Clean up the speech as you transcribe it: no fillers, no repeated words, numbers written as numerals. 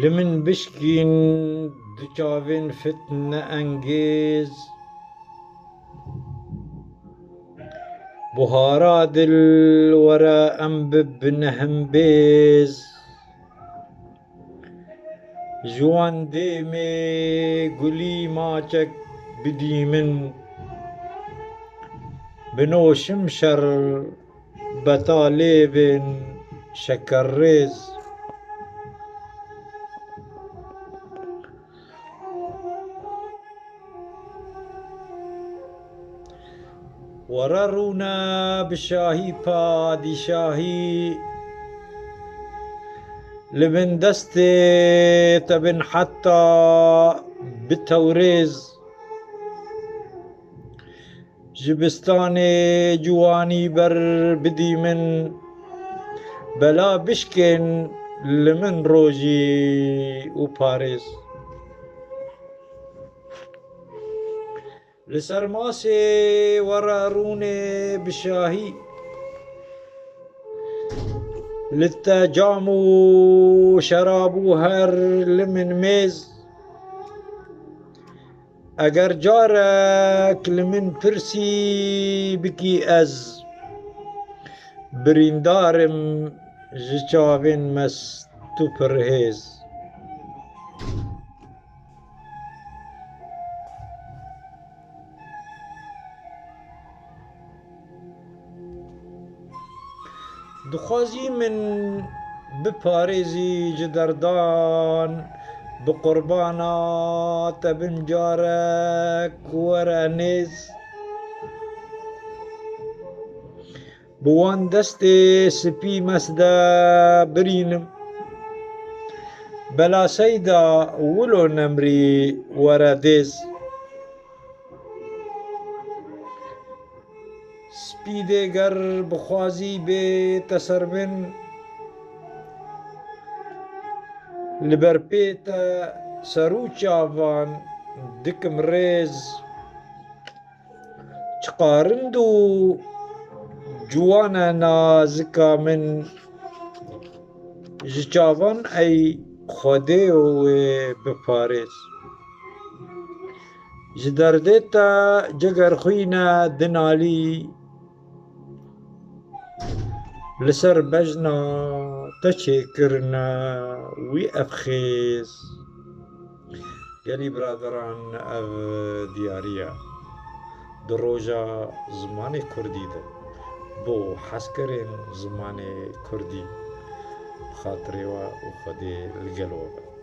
لمن بشكين دچاوين فتنة انگیز بهارا دل ورا ام ببنهم بيز جوان ديمي قولي ماچك بدي من بنو شمشر بطالب شكر ريز وررونا بشاهي پادشاهي لبن دستي تبن حتى بتوريز جبستاني جواني بر بدي من بلا بشكن لمن روجي وباريس لسرماسي وراروني بشاهي للتجامو شرابو هر لمن ميز اگر جارك لمن پرسي بكي از بريندارم جچاوين مستو پرهيز دخوازي من بپاريزي جدردان بقربانا تبن جارك ورانيز بوان دستي سبي مسدا برينم بلا سيدا ولو نمري وراديز سپی دیگر بخوازی بی تسربن لبر پیتا سرو چاوان دکم ریز چقارندو جوانا نازکا من جچاوان ای خوده و بپاريز جدردتا جگر خوینا دنالی لسر بجنا تچه کرنا وی افخیز گلی برادران او دیاریا دروجا زمان کردی ده بو حسکرین زمان کردی بخاطره و خودی لگلوه